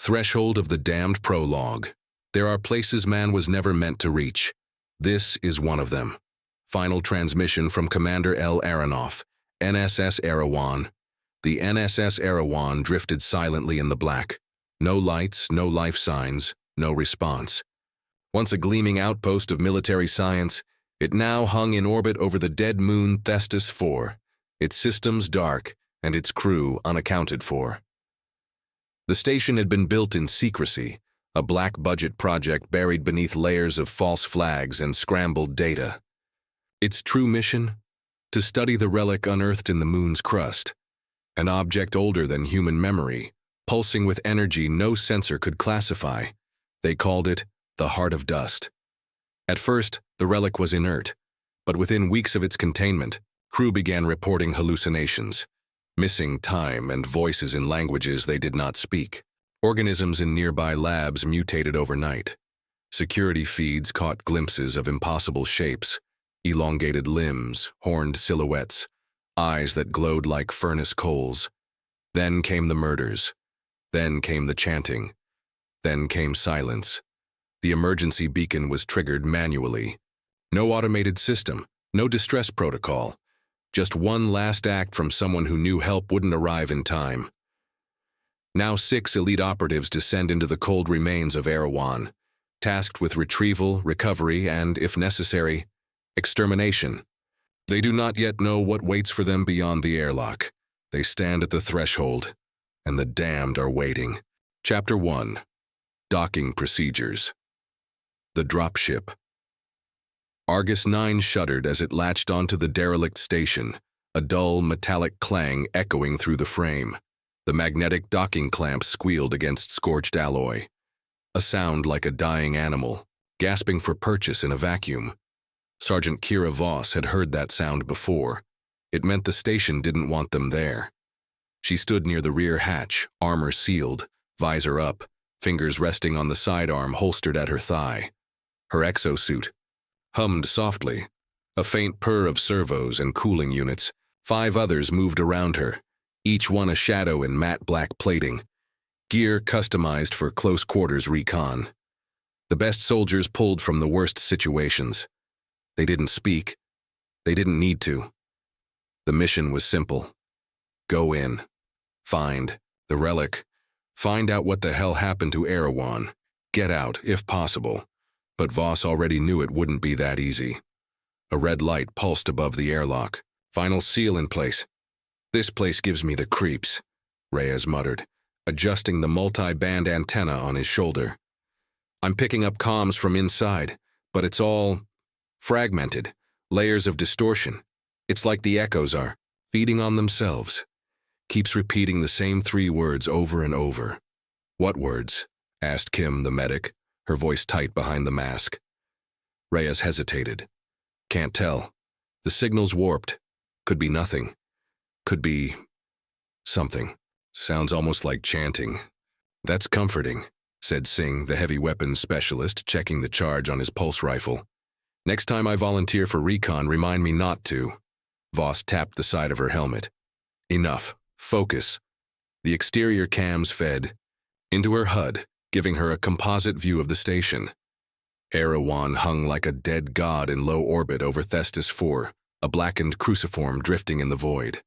Threshold of the damned Prologue. There are places man was never meant to reach. This is one of them. Final transmission from Commander L. Aronoff, NSS Erawan. The NSS Erawan drifted silently in the black. No lights, no life signs, no response. Once a gleaming outpost of military science, it now hung in orbit over the dead moon Thestis IV, its systems dark and its crew unaccounted for. The station had been built in secrecy, a black-budget project buried beneath layers of false flags and scrambled data. Its true mission? To study the relic unearthed in the moon's crust, an object older than human memory, pulsing with energy no sensor could classify. They called it the Heart of Dust. At first, the relic was inert, but within weeks of its containment, crew began reporting hallucinations, missing time and voices in languages they did not speak. Organisms in nearby labs mutated overnight. Security feeds caught glimpses of impossible shapes, elongated limbs, horned silhouettes, eyes that glowed like furnace coals. Then came the murders. Then came the chanting. Then came silence. The emergency beacon was triggered manually. No automated system, no distress protocol. Just one last act from someone who knew help wouldn't arrive in time. Now 6 elite operatives descend into the cold remains of Erawan, tasked with retrieval, recovery, and, if necessary, extermination. They do not yet know what waits for them beyond the airlock. They stand at the threshold, and the damned are waiting. Chapter 1. Docking Procedures. The Dropship. Argus 9 shuddered as it latched onto the derelict station, a dull, metallic clang echoing through the frame. The magnetic docking clamps squealed against scorched alloy. A sound like a dying animal, gasping for purchase in a vacuum. Sergeant Kira Voss had heard that sound before. It meant the station didn't want them there. She stood near the rear hatch, armor sealed, visor up, fingers resting on the sidearm holstered at her thigh. Her exosuit hummed softly, a faint purr of servos and cooling units. 5 others moved around her, each one a shadow in matte black plating, gear customized for close-quarters recon. The best soldiers pulled from the worst situations. They didn't speak. They didn't need to. The mission was simple. Go in. Find the relic. Find out what the hell happened to Erawan. Get out, if possible. But Voss already knew it wouldn't be that easy. A red light pulsed above the airlock. Final seal in place. This place gives me the creeps, Reyes muttered, adjusting the multi-band antenna on his shoulder. I'm picking up comms from inside, but it's all fragmented, layers of distortion. It's like the echoes are feeding on themselves. Keeps repeating the same 3 words over and over. What words? Asked Kim, the medic, her voice tight behind the mask. Reyes hesitated. Can't tell. The signal's warped. Could be nothing. Could be something. Sounds almost like chanting. That's comforting, said Singh, the heavy weapons specialist, checking the charge on his pulse rifle. Next time I volunteer for recon, remind me not to. Voss tapped the side of her helmet. Enough. Focus. The exterior cams fed into her HUD, giving her a composite view of the station. Erawan hung like a dead god in low orbit over Thestis IV, a blackened cruciform drifting in the void.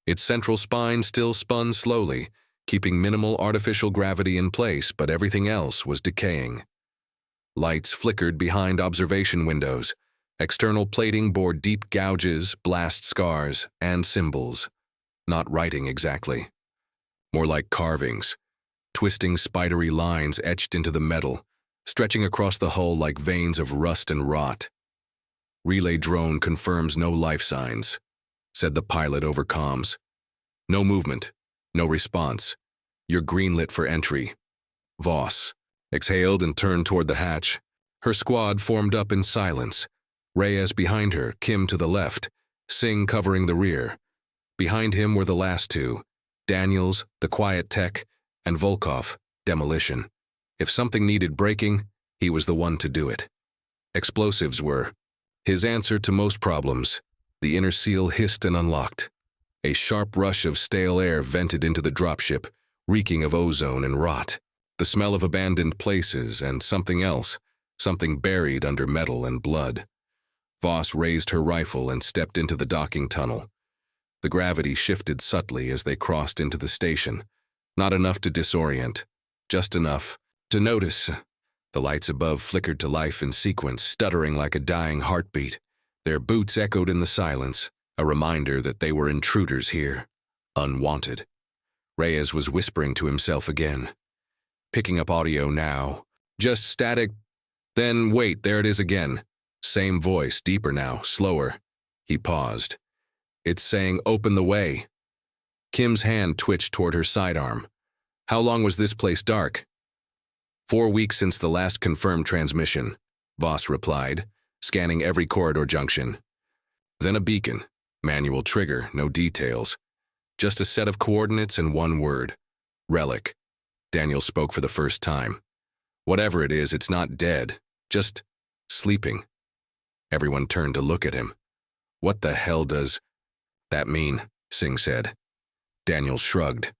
Its central spine still spun slowly, keeping minimal artificial gravity in place, but everything else was decaying. Lights flickered behind observation windows. External plating bore deep gouges, blast scars, and symbols. Not writing exactly. More like carvings. Twisting spidery lines etched into the metal, stretching across the hull like veins of rust and rot. Relay drone confirms no life signs, said the pilot over comms. No movement, no response. You're greenlit for entry. Voss exhaled and turned toward the hatch. Her squad formed up in silence. Reyes behind her, Kim to the left, Singh covering the rear. Behind him were the last 2, Daniels, the quiet tech, and Volkov, demolition. If something needed breaking, he was the one to do it. Explosives were his answer to most problems. The inner seal hissed and unlocked. A sharp rush of stale air vented into the dropship, reeking of ozone and rot. the smell of abandoned places, and something else, something buried under metal and blood. Voss raised her rifle and stepped into the docking tunnel. The gravity shifted subtly as they crossed into the station. Not enough to disorient, just enough to notice. The lights above flickered to life in sequence, stuttering like a dying heartbeat. Their boots echoed in the silence, a reminder that they were intruders here, unwanted. Reyes was whispering to himself again, picking up audio now. Just static. Then, wait, there it is again. Same voice, deeper now, slower. He paused. It's saying, open the way. Kim's hand twitched toward her sidearm. How long was this place dark? 4 weeks since the last confirmed transmission, Voss replied, scanning every corridor junction. Then a beacon, manual trigger, no details. Just a set of coordinates and one word. Relic. Daniel spoke for the first time. Whatever it is, it's not dead, just sleeping. Everyone turned to look at him. What the hell does that mean? Singh said. Daniel shrugged.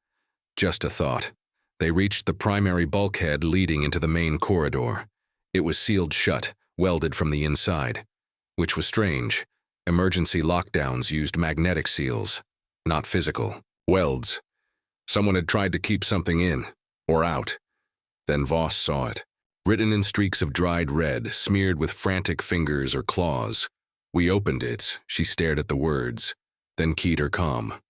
Just a thought. They reached the primary bulkhead leading into the main corridor. It was sealed shut, welded from the inside. Which was strange. Emergency lockdowns used magnetic seals, not physical. Welds. Someone had tried to keep something in, or out. Then Voss saw it. Written in streaks of dried red, smeared with frantic fingers or claws. We opened it. She stared at the words, then keyed her comm.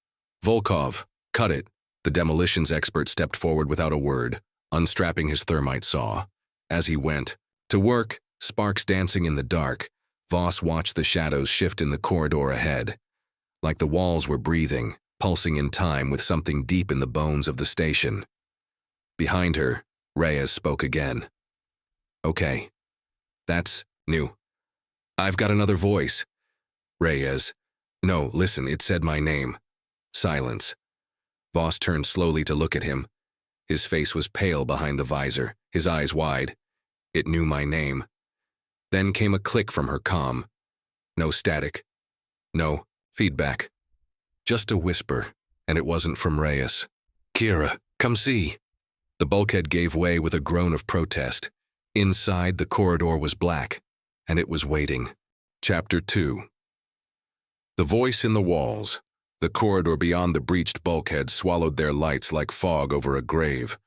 Volkov, cut it. The demolitions expert stepped forward without a word, unstrapping his thermite saw. As he went, to work, sparks dancing in the dark, Voss watched the shadows shift in the corridor ahead. Like the walls were breathing, pulsing in time with something deep in the bones of the station. Behind her, Reyes spoke again. Okay. That's new. I've got another voice. Reyes. No, listen, it said my name. Silence. Voss turned slowly to look at him. His face was pale behind the visor, his eyes wide. It knew my name. Then came a click from her comm. No static. No feedback. Just a whisper, and it wasn't from Reyes. Kira, come see. The bulkhead gave way with a groan of protest. Inside, the corridor was black, and it was waiting. Chapter 2. The voice in the walls. The corridor beyond the breached bulkhead swallowed their lights like fog over a grave.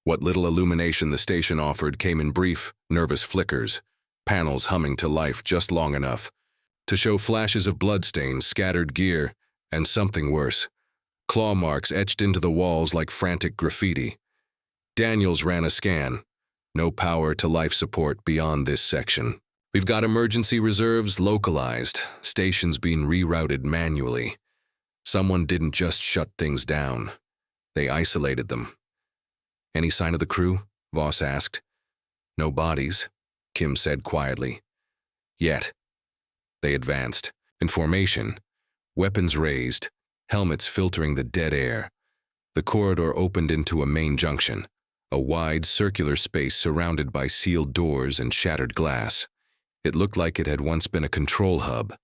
What little illumination the station offered came in brief, nervous flickers, panels humming to life just long enough to show flashes of bloodstains, scattered gear, and something worse. Claw marks etched into the walls like frantic graffiti. Daniels ran a scan. No power to life support beyond this section. We've got emergency reserves localized, stations being rerouted manually. Someone didn't just shut things down. They isolated them. Any sign of the crew? Voss asked. No bodies, Kim said quietly. Yet. They advanced. In formation. Weapons raised. Helmets filtering the dead air. The corridor opened into a main junction. A wide, circular space surrounded by sealed doors and shattered glass. It looked like it had once been a control hub.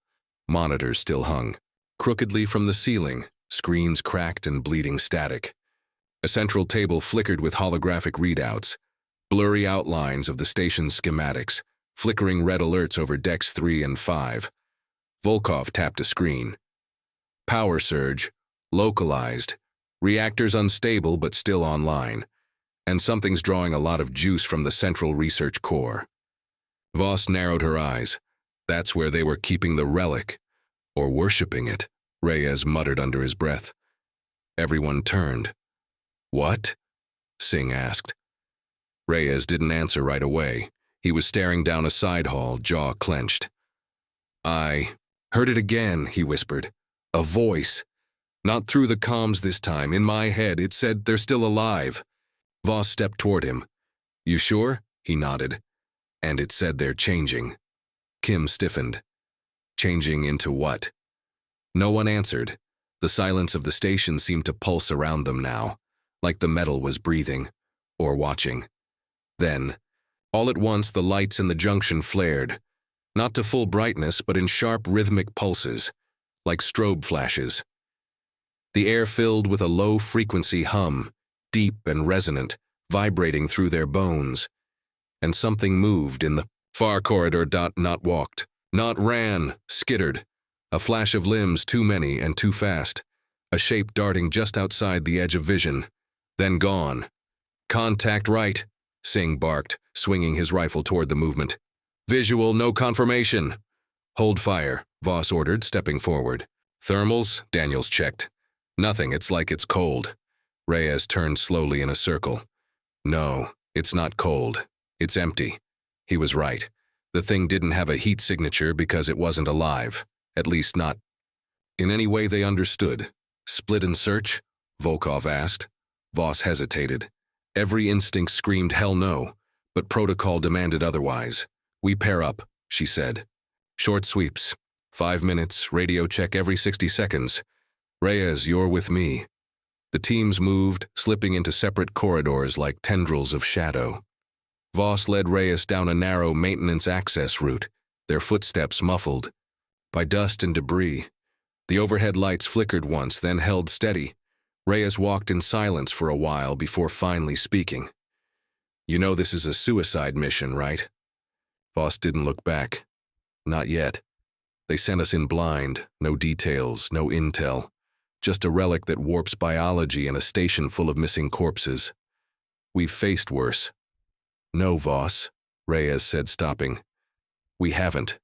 Monitors still hung crookedly from the ceiling, screens cracked and bleeding static. A central table flickered with holographic readouts, blurry outlines of the station's schematics, flickering red alerts over decks 3 and 5. Volkov tapped a screen. Power surge, localized, reactors unstable but still online, and something's drawing a lot of juice from the central research core. Voss narrowed her eyes. That's where they were keeping the relic. Or worshipping it, Reyes muttered under his breath. Everyone turned. What? Singh asked. Reyes didn't answer right away. He was staring down a side hall, jaw clenched. I heard it again, he whispered. A voice. Not through the comms this time. In my head, it said they're still alive. Voss stepped toward him. You sure? He nodded. And it said they're changing. Kim stiffened. Changing into what? No one answered. The silence of the station seemed to pulse around them now, like the metal was breathing, or watching. Then, all at once the lights in the junction flared, not to full brightness but in sharp rhythmic pulses, like strobe flashes. The air filled with a low-frequency hum, deep and resonant, vibrating through their bones. And something moved in the far corridor. Not walked, not ran, skittered. A flash of limbs, too many and too fast. A shape darting just outside the edge of vision. Then gone. Contact right, Singh barked, swinging his rifle toward the movement. Visual, no confirmation. Hold fire, Voss ordered, stepping forward. Thermals, Daniels checked. Nothing, it's like it's cold. Reyes turned slowly in a circle. No, it's not cold. It's empty. He was right. The thing didn't have a heat signature because it wasn't alive. At least not in any way they understood. Split and search? Volkov asked. Voss hesitated. Every instinct screamed hell no, but protocol demanded otherwise. We pair up, she said. Short sweeps. 5 minutes, radio check every 60 seconds. Reyes, you're with me. The teams moved, slipping into separate corridors like tendrils of shadow. Voss led Reyes down a narrow maintenance access route, their footsteps muffled by dust and debris. The overhead lights flickered once, then held steady. Reyes walked in silence for a while before finally speaking. You know this is a suicide mission, right? Voss didn't look back. Not yet. They sent us in blind, no details, no intel. Just a relic that warps biology and a station full of missing corpses. We've faced worse. No, Voss, Reyes said, stopping. We haven't.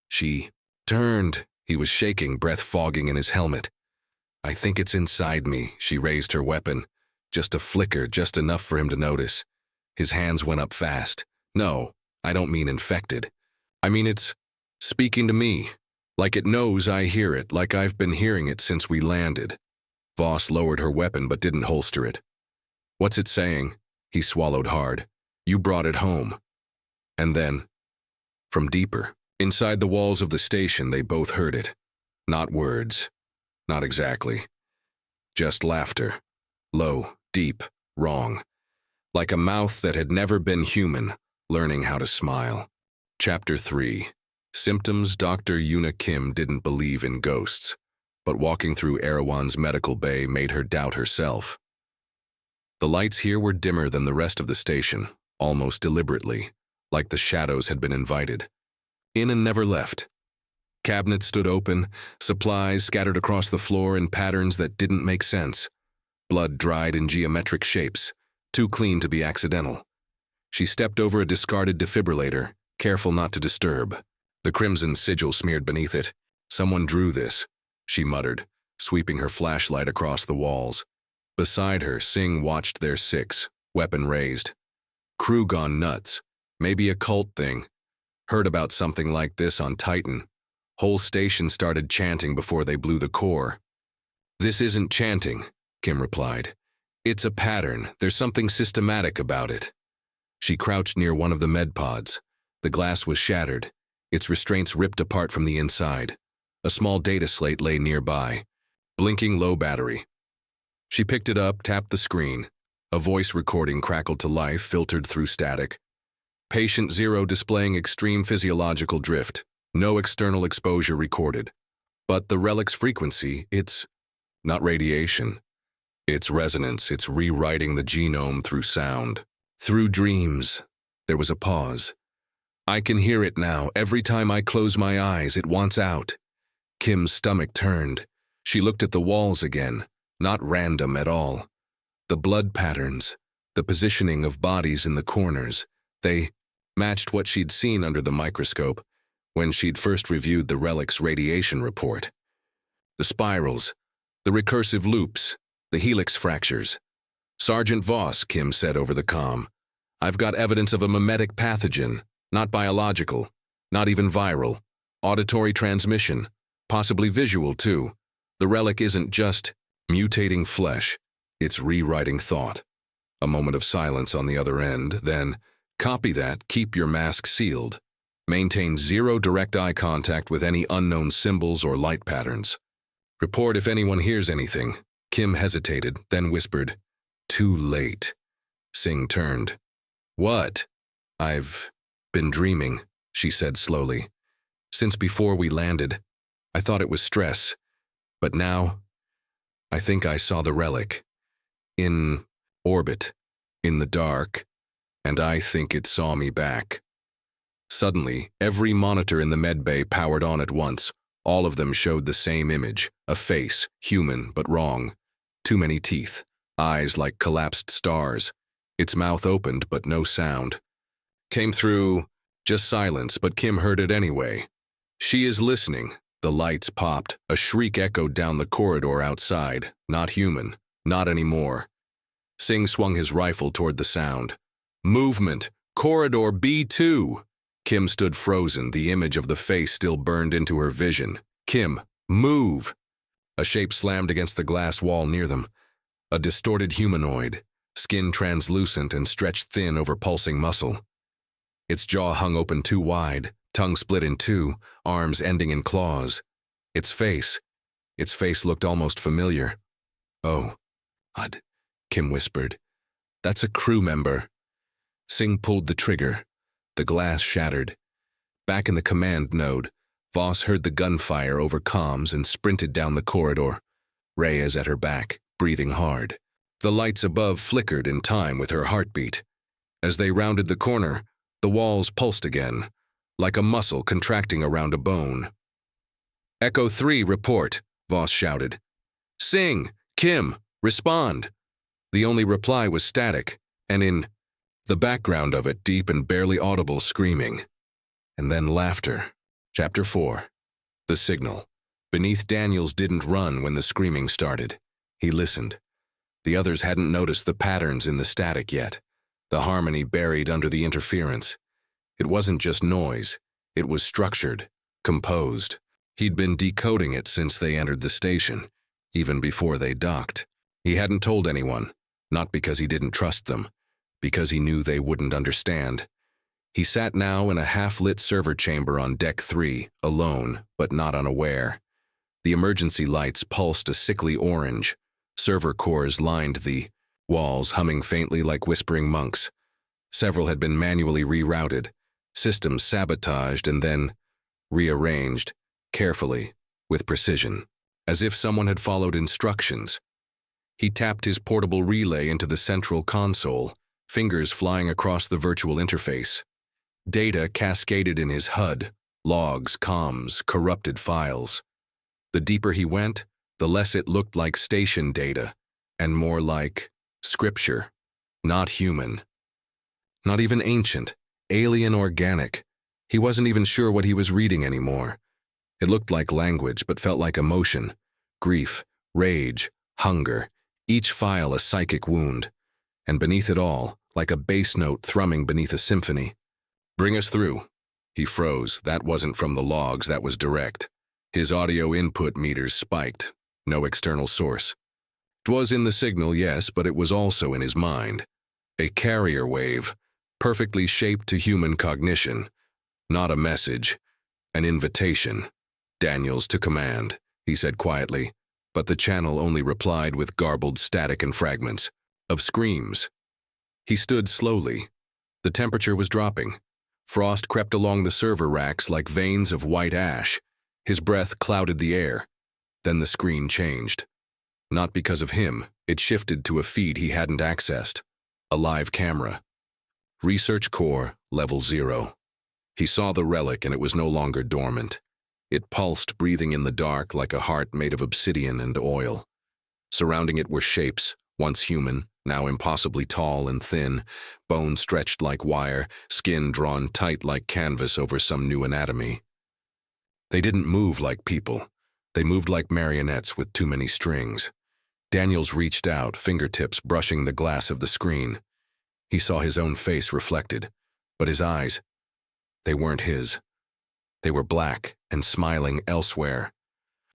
She turned. He was shaking, breath fogging in his helmet. I think it's inside me. She raised her weapon. Just a flicker, just enough for him to notice. His hands went up fast. No, I don't mean infected. I mean it's speaking to me. Like it knows I hear it, like I've been hearing it since we landed. Voss lowered her weapon but didn't holster it. What's it saying? He swallowed hard. You brought it home. And then, from deeper, inside the walls of the station, they both heard it. Not words. Not exactly. Just laughter. Low, deep, wrong. Like a mouth that had never been human, learning how to smile. Chapter 3. Symptoms. Dr. Yuna Kim didn't believe in ghosts, but walking through Erewhon's medical bay made her doubt herself. The lights here were dimmer than the rest of the station, almost deliberately, like the shadows had been invited. In and never left. Cabinets stood open, supplies scattered across the floor in patterns that didn't make sense. Blood dried in geometric shapes, too clean to be accidental. She stepped over a discarded defibrillator, careful not to disturb. The crimson sigil smeared beneath it. Someone drew this, she muttered, sweeping her flashlight across the walls. Beside her, Singh watched their six, weapon raised. Crew gone nuts. Maybe a cult thing. Heard about something like this on Titan. Whole station started chanting before they blew the core. This isn't chanting, Kim replied. It's a pattern. There's something systematic about it. She crouched near one of the med pods. The glass was shattered, its restraints ripped apart from the inside. A small data slate lay nearby, blinking low battery. She picked it up, tapped the screen. A voice recording crackled to life, filtered through static. Patient 0 displaying extreme physiological drift. No external exposure recorded. But the relic's frequency, it's not radiation. It's resonance. It's rewriting the genome through sound. Through dreams. There was a pause. I can hear it now. Every time I close my eyes, it wants out. Kim's stomach turned. She looked at the walls again. Not random at all. The blood patterns, the positioning of bodies in the corners, they matched what she'd seen under the microscope when she'd first reviewed the relic's radiation report. The spirals, the recursive loops, the helix fractures. Sergeant Voss, Kim said over the comm, I've got evidence of a mimetic pathogen, not biological, not even viral, auditory transmission, possibly visual too. The relic isn't just mutating flesh, it's rewriting thought. A moment of silence on the other end, then, copy that, keep your mask sealed. Maintain zero direct eye contact with any unknown symbols or light patterns. Report if anyone hears anything. Kim hesitated, then whispered, Too late. Singh turned. What? I've been dreaming, she said slowly. Since before we landed. I thought it was stress. But now, I think I saw the relic. In orbit. in the dark, and I think it saw me back. Suddenly, every monitor in the medbay powered on at once. All of them showed the same image, a face, human but wrong. Too many teeth, eyes like collapsed stars. Its mouth opened but no sound. Came through, just silence, but Kim heard it anyway. She is listening. The lights popped. A shriek echoed down the corridor outside. Not human. Not anymore. Singh swung his rifle toward the sound. Movement! Corridor B2! Kim stood frozen, the image of the face still burned into her vision. Kim, move! A shape slammed against the glass wall near them. A distorted humanoid, skin translucent and stretched thin over pulsing muscle. Its jaw hung open too wide, tongue split in two, arms ending in claws. Its face looked almost familiar. Oh, God, Kim whispered. That's a crew member. Singh pulled the trigger. The glass shattered. Back in the command node, Voss heard the gunfire over comms and sprinted down the corridor. Reyes at her back, breathing hard. The lights above flickered in time with her heartbeat. As they rounded the corner, the walls pulsed again, like a muscle contracting around a bone. Echo 3, report, Voss shouted. Singh, Kim, respond. The only reply was static, and in the background of it, deep and barely audible screaming. And then laughter. Chapter 4. The signal. Beneath Daniels didn't run when the screaming started. He listened. The others hadn't noticed the patterns in the static yet, the harmony buried under the interference. It wasn't just noise. It was structured, composed. He'd been decoding it since they entered the station, even before they docked. He hadn't told anyone, not because he didn't trust them, because he knew they wouldn't understand. He sat now in a half-lit server chamber on Deck 3, alone, but not unaware. The emergency lights pulsed a sickly orange. Server cores lined the walls, humming faintly like whispering monks. Several had been manually rerouted, systems sabotaged and then rearranged, carefully, with precision, as if someone had followed instructions. He tapped his portable relay into the central console, fingers flying across the virtual interface. Data cascaded in his HUD, logs, comms, corrupted files. The deeper he went, the less it looked like station data, and more like scripture. Not human. Not even ancient, alien organic. He wasn't even sure what he was reading anymore. It looked like language, but felt like emotion. Grief, rage, hunger, each file a psychic wound. And beneath it all, like a bass note thrumming beneath a symphony. Bring us through. He froze. That wasn't from the logs, that was direct. His audio input meters spiked. No external source. It was in the signal, yes, but it was also in his mind. A carrier wave, perfectly shaped to human cognition. Not a message, an invitation. Daniels to command, he said quietly, but the channel only replied with garbled static and fragments of screams. He stood slowly. The temperature was dropping. Frost crept along the server racks like veins of white ash. His breath clouded the air. Then the screen changed. Not because of him, it shifted to a feed he hadn't accessed. A live camera. Research Core, Level 0. He saw the relic and it was no longer dormant. It pulsed, breathing in the dark like a heart made of obsidian and oil. Surrounding it were shapes, once human, now impossibly tall and thin, bones stretched like wire, skin drawn tight like canvas over some new anatomy. They didn't move like people. They moved like marionettes with too many strings. Daniels reached out, fingertips brushing the glass of the screen. He saw his own face reflected, but his eyes, they weren't his. They were black and smiling elsewhere.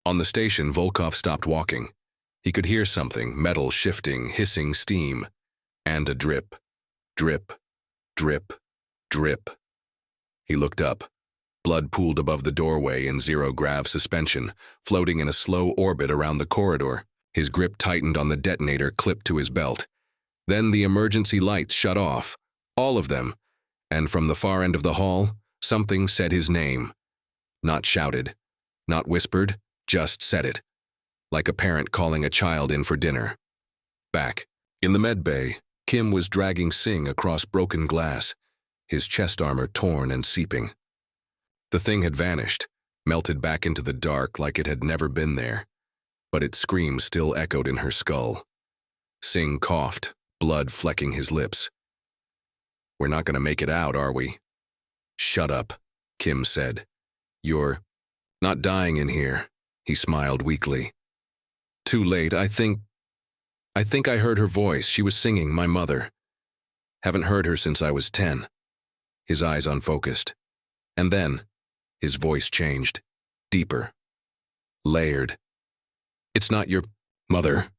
On the station, Volkov stopped walking. He could hear something, metal shifting, hissing steam, and a drip, drip, drip, drip. He looked up. Blood pooled above the doorway in zero-grav suspension, floating in a slow orbit around the corridor. His grip tightened on the detonator clipped to his belt. Then the emergency lights shut off, all of them, and from the far end of the hall, something said his name. Not shouted, not whispered, just said it, like a parent calling a child in for dinner. Back, in the med bay, Kim was dragging Singh across broken glass, his chest armor torn and seeping. The thing had vanished, melted back into the dark like it had never been there, but its scream still echoed in her skull. Singh coughed, blood flecking his lips. "We're not going to make it out, are we?" "Shut up," Kim said. "You're not dying in here," he smiled weakly. "Too late, I think I heard her voice. She was singing, my mother. Haven't heard her since I was 10. His eyes unfocused. And then, his voice changed. Deeper. Layered. "It's not your mother."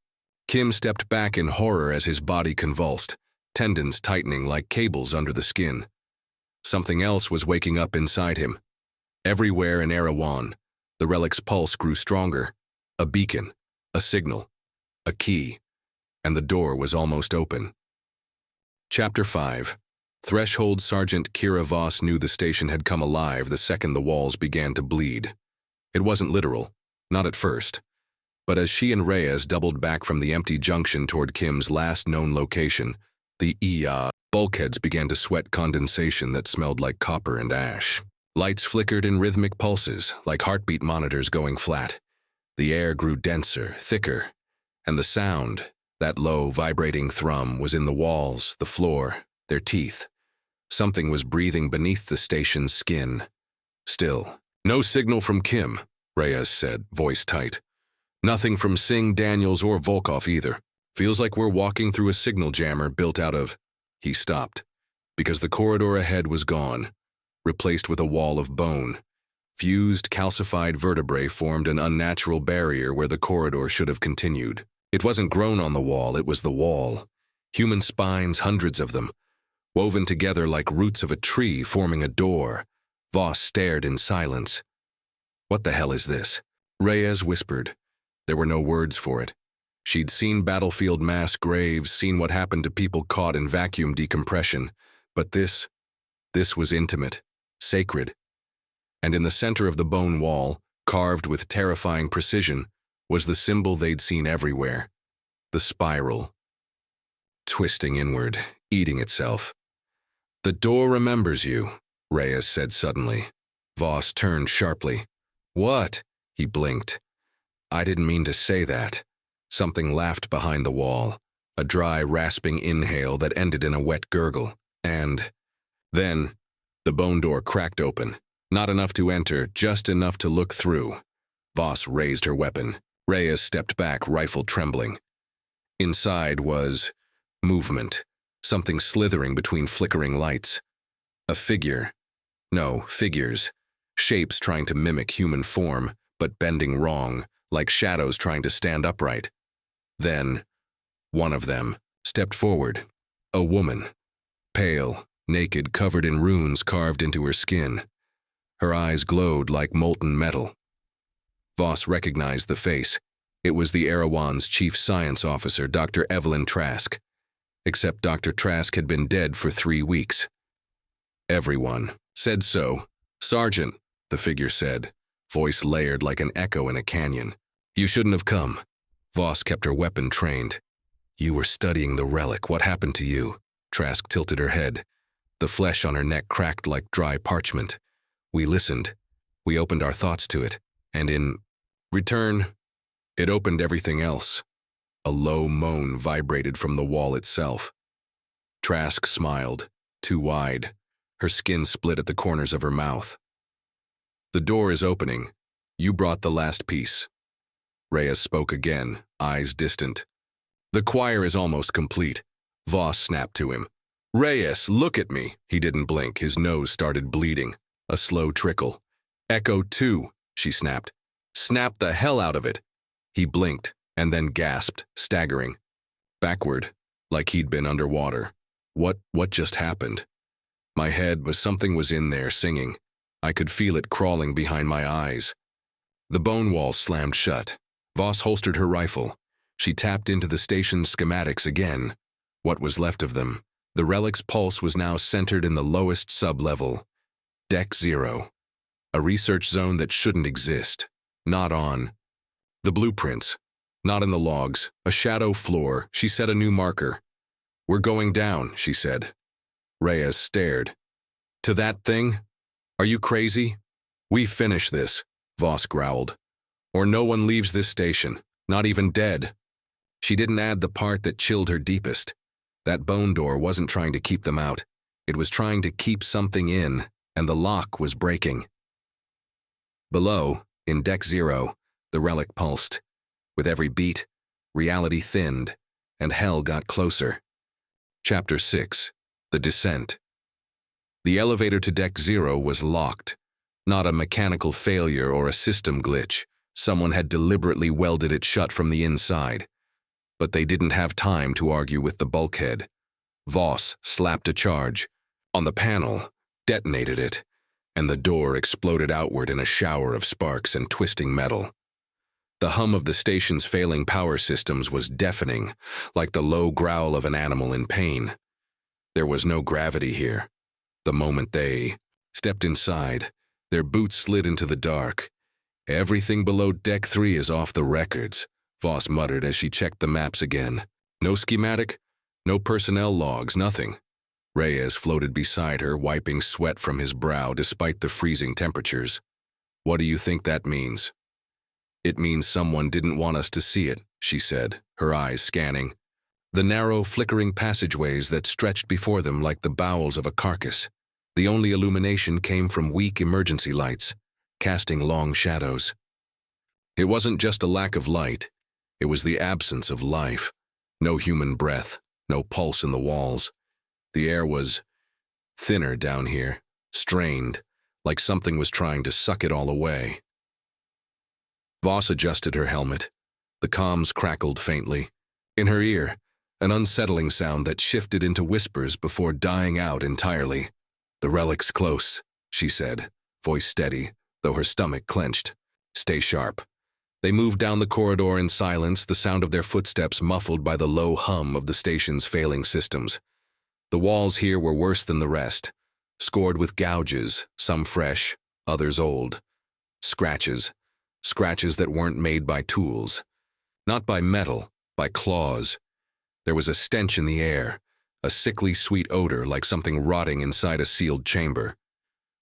Kim stepped back in horror as his body convulsed, tendons tightening like cables under the skin. Something else was waking up inside him. Everywhere in Erawan, the relic's pulse grew stronger. A beacon, a signal, a key, and the door was almost open. Chapter 5. Threshold Sergeant Kira Voss knew the station had come alive the second the walls began to bleed. It wasn't literal, not at first. But as she and Reyes doubled back from the empty junction toward Kim's last known location, the bulkheads began to sweat condensation that smelled like copper and ash. Lights flickered in rhythmic pulses, like heartbeat monitors going flat. The air grew denser, thicker, and the sound, that low, vibrating thrum, was in the walls, the floor, their teeth. Something was breathing beneath the station's skin. Still. "No signal from Kim," Reyes said, voice tight. "Nothing from Singh, Daniels, or Volkov either. Feels like we're walking through a signal jammer built out of—" He stopped, because the corridor ahead was gone, replaced with a wall of bone. Fused, calcified vertebrae formed an unnatural barrier where the corridor should have continued. It wasn't grown on the wall, it was the wall. Human spines, hundreds of them, woven together like roots of a tree forming a door. Voss stared in silence. "What the hell is this?" Reyes whispered. There were no words for it. She'd seen battlefield mass graves, seen what happened to people caught in vacuum decompression, but this was intimate, sacred. And in the center of the bone wall, carved with terrifying precision, was the symbol they'd seen everywhere. The spiral. Twisting inward, eating itself. "The door remembers you," Reyes said suddenly. Voss turned sharply. "What?" He blinked. "I didn't mean to say that." Something laughed behind the wall, a dry, rasping inhale that ended in a wet gurgle. And then, the bone door cracked open. Not enough to enter, just enough to look through. Voss raised her weapon. Reyes stepped back, rifle trembling. Inside was movement, something slithering between flickering lights. A figure. No, figures. Shapes trying to mimic human form, but bending wrong, like shadows trying to stand upright. Then, one of them stepped forward. A woman. Pale, naked, covered in runes carved into her skin. Her eyes glowed like molten metal. Voss recognized the face. It was the Erawan's chief science officer, Dr. Evelyn Trask. Except Dr. Trask had been dead for 3 weeks. "Everyone said so." "Sergeant," the figure said, voice layered like an echo in a canyon. "You shouldn't have come." Voss kept her weapon trained. "You were studying the relic. What happened to you?" Trask tilted her head. The flesh on her neck cracked like dry parchment. "We listened. We opened our thoughts to it. And in return, it opened everything else." A low moan vibrated from the wall itself. Trask smiled, too wide. Her skin split at the corners of her mouth. "The door is opening. You brought the last piece." Reyes spoke again, eyes distant. "The choir is almost complete." Voss snapped to him. "Reyes, look at me." He didn't blink. His nose started bleeding. A slow trickle. "Echo 2, she snapped. "Snap the hell out of it." He blinked, and then gasped, staggering. Backward, like he'd been underwater. What just happened? My head, but something was in there singing. I could feel it crawling behind my eyes. The bone wall slammed shut. Voss holstered her rifle. She tapped into the station's schematics again. What was left of them? The relic's pulse was now centered in the lowest sub-level. Deck 0. A research zone that shouldn't exist. Not on. The blueprints. Not in the logs. A shadow floor. She set a new marker. "We're going down," she said. Reyes stared. "To that thing? Are you crazy?" "We finish this," Voss growled. "Or no one leaves this station, not even dead." She didn't add the part that chilled her deepest. That bone door wasn't trying to keep them out. It was trying to keep something in, and the lock was breaking. Below, in Deck 0, the relic pulsed. With every beat, reality thinned, and hell got closer. Chapter 6. The Descent. The elevator to Deck 0 was locked. Not a mechanical failure or a system glitch. Someone had deliberately welded it shut from the inside. But they didn't have time to argue with the bulkhead. Voss slapped a charge on the panel, detonated it, and the door exploded outward in a shower of sparks and twisting metal. The hum of the station's failing power systems was deafening, like the low growl of an animal in pain. There was no gravity here. The moment they stepped inside, their boots slid into the dark. "Everything below Deck 3 is off the records," Voss muttered as she checked the maps again. "No schematic, no personnel logs, nothing." Reyes floated beside her, wiping sweat from his brow despite the freezing temperatures. "What do you think that means?" "It means someone didn't want us to see it," she said, her eyes scanning. The narrow, flickering passageways that stretched before them like the bowels of a carcass. The only illumination came from weak emergency lights, casting long shadows. It wasn't just a lack of light. It was the absence of life. No human breath, no pulse in the walls. The air was thinner down here, strained, like something was trying to suck it all away. Voss adjusted her helmet. The comms crackled faintly. In her ear, an unsettling sound that shifted into whispers before dying out entirely. "The relic's close," she said, voice steady, though her stomach clenched. "Stay sharp." They moved down the corridor in silence, the sound of their footsteps muffled by the low hum of the station's failing systems. The walls here were worse than the rest, scored with gouges, some fresh, others old. Scratches that weren't made by tools. Not by metal, by claws. There was a stench in the air, a sickly sweet odor like something rotting inside a sealed chamber.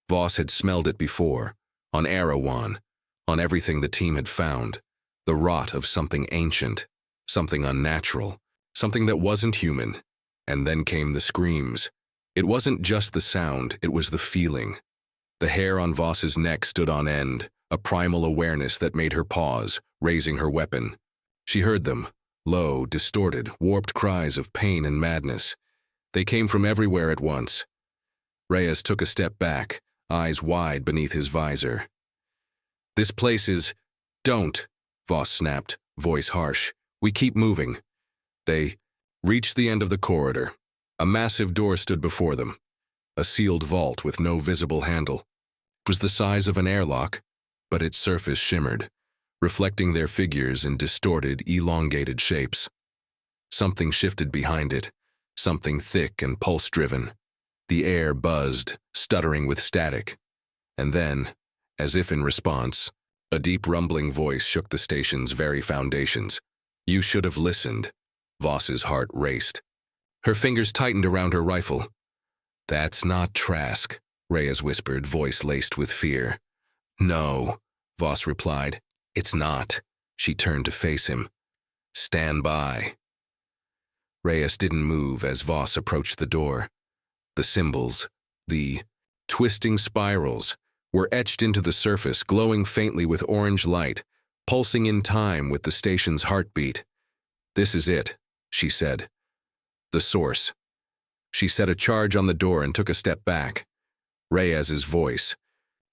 Voss had smelled it before, on Erewhon, on everything the team had found. The rot of something ancient, something unnatural, something that wasn't human. And then came the screams. It wasn't just the sound, it was the feeling. The hair on Voss's neck stood on end, a primal awareness that made her pause, raising her weapon. She heard them, low, distorted, warped cries of pain and madness. They came from everywhere at once. Reyes took a step back, eyes wide beneath his visor. "This place is—" "Don't," Voss snapped, voice harsh. "We keep moving." They reached the end of the corridor. A massive door stood before them, a sealed vault with no visible handle. It was the size of an airlock, but its surface shimmered, reflecting their figures in distorted, elongated shapes. Something shifted behind it, something thick and pulse-driven. The air buzzed, stuttering with static. And then, as if in response, a deep rumbling voice shook the station's very foundations. "You should have listened." Voss's heart raced. Her fingers tightened around her rifle. "That's not Trask," Reyes whispered, voice laced with fear. "No," Voss replied. "It's not." She turned to face him. "Stand by." Reyes didn't move as Voss approached the door. The symbols, the twisting spirals, were etched into the surface, glowing faintly with orange light, pulsing in time with the station's heartbeat. "This is it," she said. "The source." She set a charge on the door and took a step back. Reyes's voice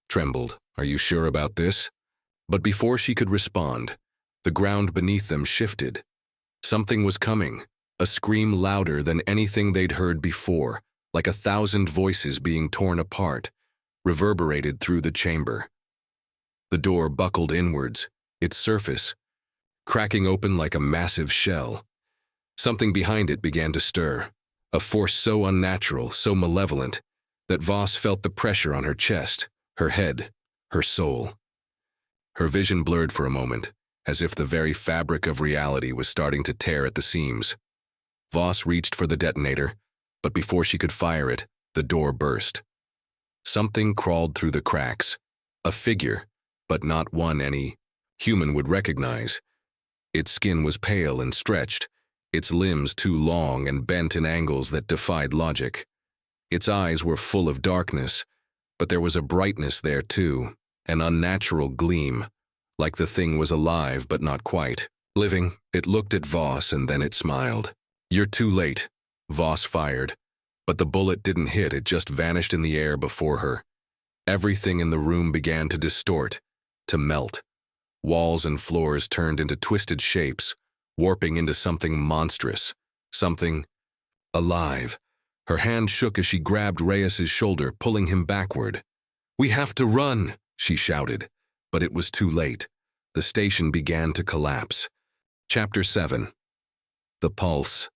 trembled. "Are you sure about this?" But before she could respond, the ground beneath them shifted. Something was coming, a scream louder than anything they'd heard before, like 1,000 voices being torn apart, reverberated through the chamber. The door buckled inwards, its surface cracking open like a massive shell. Something behind it began to stir, a force so unnatural, so malevolent, that Voss felt the pressure on her chest, her head, her soul. Her vision blurred for a moment, as if the very fabric of reality was starting to tear at the seams. Voss reached for the detonator, but before she could fire it, the door burst. Something crawled through the cracks. A figure, but not one any human would recognize. Its skin was pale and stretched, its limbs too long and bent in angles that defied logic. Its eyes were full of darkness, but there was a brightness there too, an unnatural gleam, like the thing was alive but not quite. Living, it looked at Voss and then it smiled. "You're too late," Voss fired, but the bullet didn't hit, it just vanished in the air before her. Everything in the room began to distort, to melt. Walls and floors turned into twisted shapes, warping into something monstrous, something alive. Her hand shook as she grabbed Reyes's shoulder, pulling him backward. "We have to run," she shouted, but it was too late. The station began to collapse. Chapter 7. The Pulse.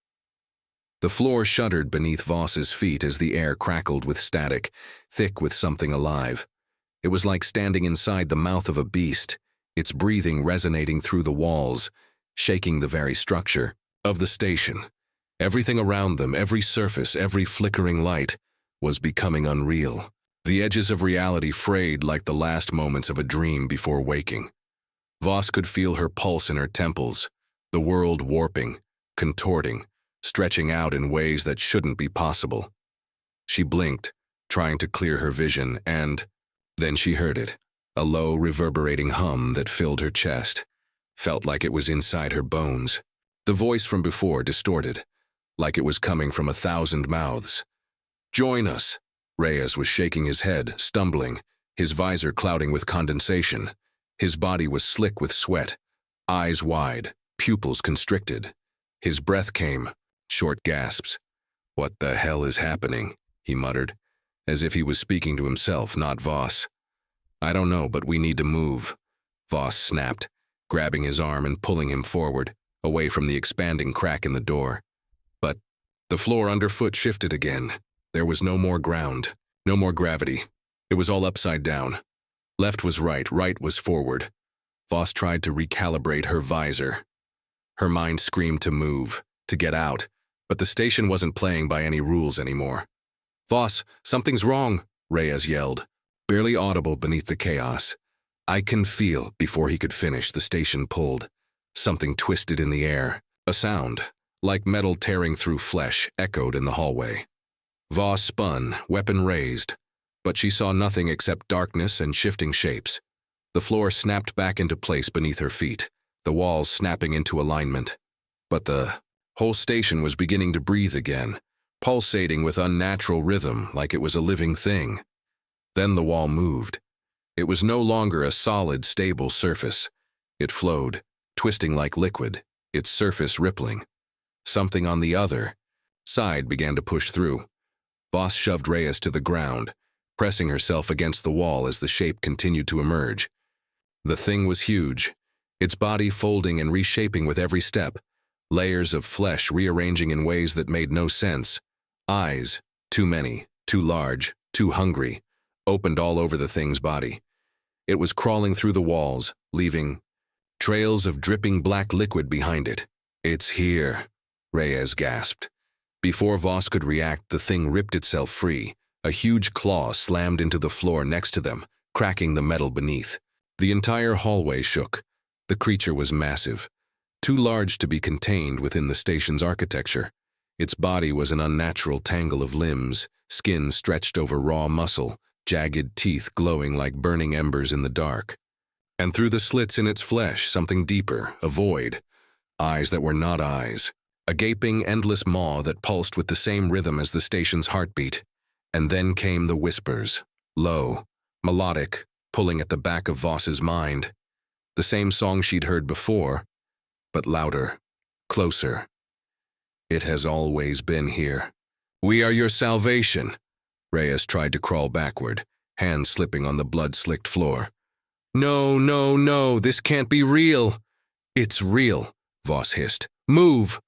The floor shuddered beneath Voss's feet as the air crackled with static, thick with something alive. It was like standing inside the mouth of a beast, its breathing resonating through the walls, shaking the very structure of the station. Everything around them, every surface, every flickering light, was becoming unreal. The edges of reality frayed like the last moments of a dream before waking. Voss could feel her pulse in her temples, the world warping, contorting, stretching out in ways that shouldn't be possible. She blinked, trying to clear her vision, and then she heard it, a low, reverberating hum that filled her chest, felt like it was inside her bones. The voice from before distorted, like it was coming from 1,000 mouths. "Join us." Reyes was shaking his head, stumbling, his visor clouding with condensation. His body was slick with sweat, eyes wide, pupils constricted. His breath came, short gasps. "What the hell is happening?" he muttered, as if he was speaking to himself, not Voss. "I don't know, but we need to move," Voss snapped, grabbing his arm and pulling him forward, away from the expanding crack in the door. But the floor underfoot shifted again. There was no more ground, no more gravity. It was all upside down. Left was right was forward. Voss tried to recalibrate her visor. Her mind screamed to move, to get out, but the station wasn't playing by any rules anymore. "Voss, something's wrong," Reyes yelled, barely audible beneath the chaos. "I can feel," before he could finish, the station pulled. Something twisted in the air. A sound, like metal tearing through flesh, echoed in the hallway. Voss spun, weapon raised, but she saw nothing except darkness and shifting shapes. The floor snapped back into place beneath her feet, the walls snapping into alignment. But the whole station was beginning to breathe again, pulsating with unnatural rhythm like it was a living thing. Then the wall moved. It was no longer a solid, stable surface. It flowed, twisting like liquid, its surface rippling. Something on the other side began to push through. Voss shoved Reyes to the ground, pressing herself against the wall as the shape continued to emerge. The thing was huge, its body folding and reshaping with every step, layers of flesh rearranging in ways that made no sense. Eyes, too many, too large, too hungry, opened all over the thing's body. It was crawling through the walls, leaving trails of dripping black liquid behind it. "It's here," Reyes gasped. Before Voss could react, the thing ripped itself free. A huge claw slammed into the floor next to them, cracking the metal beneath. The entire hallway shook. The creature was massive, too large to be contained within the station's architecture. Its body was an unnatural tangle of limbs, skin stretched over raw muscle, jagged teeth glowing like burning embers in the dark. And through the slits in its flesh, something deeper, a void. Eyes that were not eyes. A gaping, endless maw that pulsed with the same rhythm as the station's heartbeat. And then came the whispers, low, melodic, pulling at the back of Voss's mind. The same song she'd heard before, but louder, closer. "It has always been here. We are your salvation." Reyes tried to crawl backward, hands slipping on the blood-slicked floor. "No, no, no, this can't be real." "It's real," Voss hissed. "Move."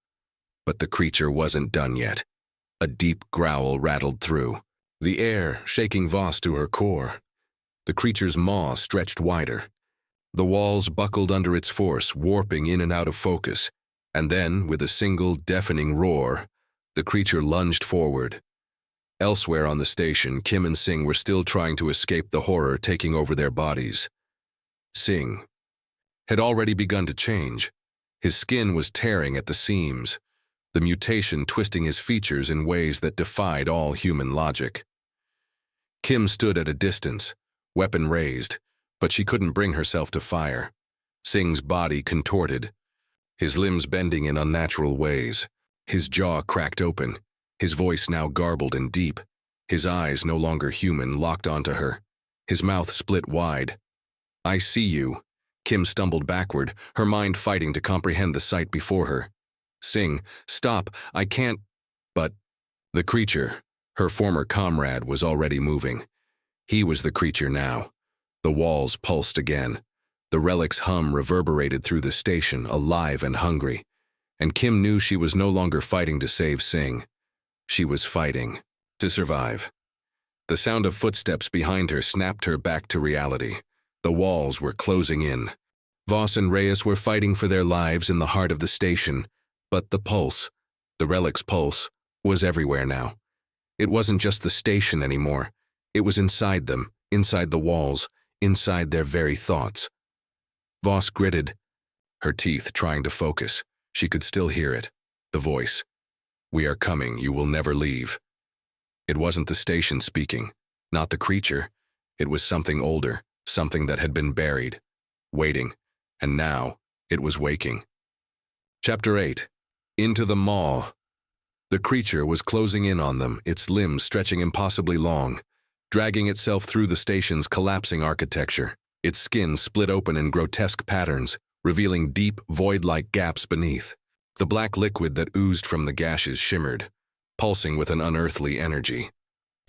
But the creature wasn't done yet. A deep growl rattled through, the air shaking Voss to her core. The creature's maw stretched wider. The walls buckled under its force, warping in and out of focus. And then, with a single deafening roar, the creature lunged forward. Elsewhere on the station, Kim and Sing were still trying to escape the horror taking over their bodies. Sing had already begun to change. His skin was tearing at the seams, the mutation twisting his features in ways that defied all human logic. Kim stood at a distance, weapon raised, but she couldn't bring herself to fire. Sing's body contorted, his limbs bending in unnatural ways, his jaw cracked open, his voice now garbled and deep, his eyes no longer human locked onto her, his mouth split wide. "I see you." Kim stumbled backward, her mind fighting to comprehend the sight before her. "Sing, stop, I can't." But the creature, her former comrade, was already moving. He was the creature now. The walls pulsed again. The relic's hum reverberated through the station, alive and hungry. And Kim knew she was no longer fighting to save Sing. She was fighting to survive. The sound of footsteps behind her snapped her back to reality. The walls were closing in. Voss and Reyes were fighting for their lives in the heart of the station, but the pulse, the relic's pulse, was everywhere now. It wasn't just the station anymore. It was inside them, inside the walls, inside their very thoughts. Voss gritted, her teeth trying to focus. She could still hear it, the voice. "We are coming, you will never leave." It wasn't the station speaking, not the creature. It was something older, something that had been buried, waiting, and now it was waking. Chapter 8. Into the maw. The creature was closing in on them, its limbs stretching impossibly long, dragging itself through the station's collapsing architecture. Its skin split open in grotesque patterns, revealing deep, void-like gaps beneath. The black liquid that oozed from the gashes shimmered, pulsing with an unearthly energy.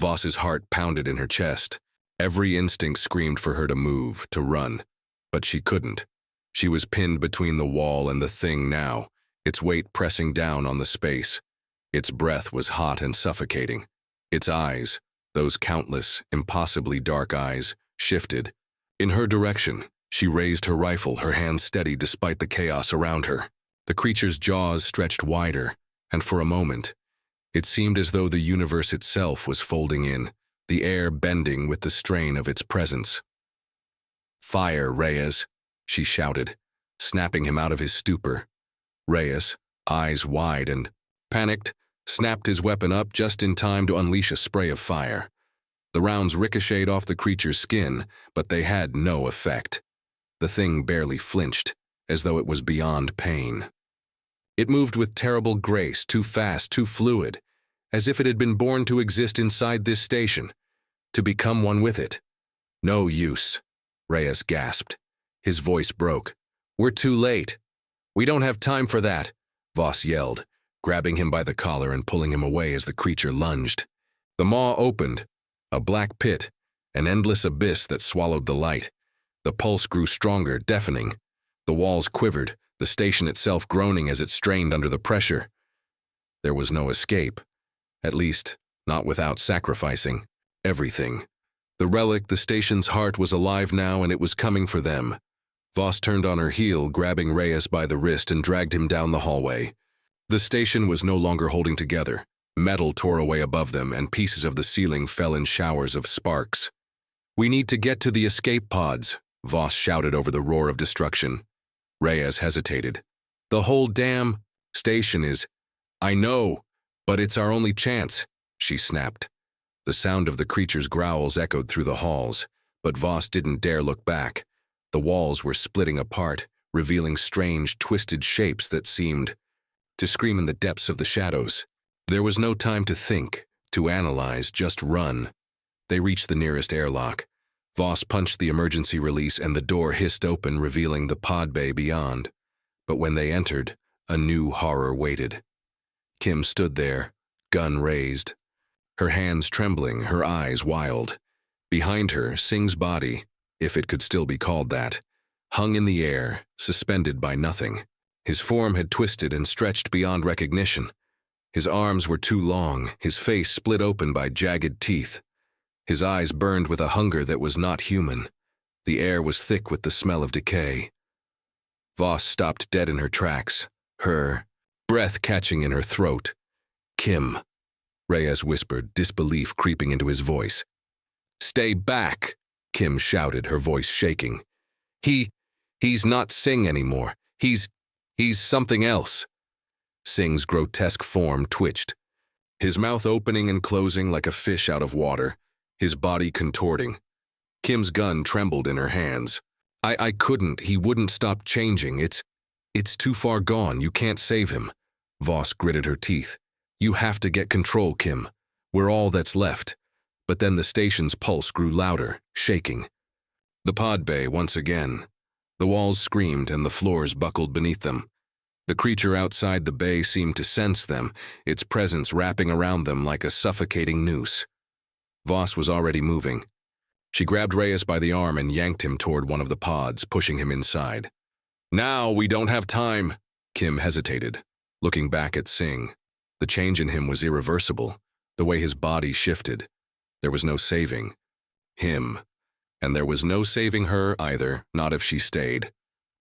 Voss's heart pounded in her chest. Every instinct screamed for her to move, to run. But she couldn't. She was pinned between the wall and the thing now, its weight pressing down on the space. Its breath was hot and suffocating. Its eyes, those countless, impossibly dark eyes, shifted. In her direction, she raised her rifle, her hands steady despite the chaos around her. The creature's jaws stretched wider, and for a moment, it seemed as though the universe itself was folding in, the air bending with the strain of its presence. "Fire, Reyes," she shouted, snapping him out of his stupor. Reyes, eyes wide and panicked, snapped his weapon up just in time to unleash a spray of fire. The rounds ricocheted off the creature's skin, but they had no effect. The thing barely flinched, as though it was beyond pain. It moved with terrible grace, too fast, too fluid, as if it had been born to exist inside this station, to become one with it. "No use," Reyes gasped. His voice broke. "We're too late." "We don't have time for that," Voss yelled, grabbing him by the collar and pulling him away as the creature lunged. The maw opened, a black pit, an endless abyss that swallowed the light. The pulse grew stronger, deafening. The walls quivered, the station itself groaning as it strained under the pressure. There was no escape, at least not without sacrificing everything. The relic, the station's heart, was alive now, and it was coming for them. Voss turned on her heel, grabbing Reyes by the wrist, and dragged him down the hallway. The station was no longer holding together. Metal tore away above them, and pieces of the ceiling fell in showers of sparks. "We need to get to the escape pods," Voss shouted over the roar of destruction. Reyes hesitated. "The whole damn station is—" "I know, but it's our only chance," she snapped. The sound of the creature's growls echoed through the halls, but Voss didn't dare look back. The walls were splitting apart, revealing strange, twisted shapes that seemed to scream in the depths of the shadows. There was no time to think, to analyze, just run. They reached the nearest airlock. Voss punched the emergency release and the door hissed open, revealing the pod bay beyond. But when they entered, a new horror waited. Kim stood there, gun raised, her hands trembling, her eyes wild. Behind her, Sing's body, if it could still be called that, hung in the air, suspended by nothing. His form had twisted and stretched beyond recognition. His arms were too long, his face split open by jagged teeth. His eyes burned with a hunger that was not human. The air was thick with the smell of decay. Voss stopped dead in her tracks, her breath catching in her throat. "Kim," Reyes whispered, disbelief creeping into his voice. "Stay back," Kim shouted, her voice shaking. He's not Singh anymore. He's something else." Singh's grotesque form twitched, his mouth opening and closing like a fish out of water, his body contorting. Kim's gun trembled in her hands. I couldn't. He wouldn't stop changing. It's too far gone. You can't save him." Voss gritted her teeth. "You have to get control, Kim. We're all that's left." But then the station's pulse grew louder, shaking. The pod bay once again. The walls screamed and the floors buckled beneath them. The creature outside the bay seemed to sense them, its presence wrapping around them like a suffocating noose. Voss was already moving. She grabbed Reyes by the arm and yanked him toward one of the pods, pushing him inside. "Now, we don't have time." Kim hesitated, looking back at Singh. The change in him was irreversible, the way his body shifted. There was no saving him, and there was no saving her either, not if she stayed.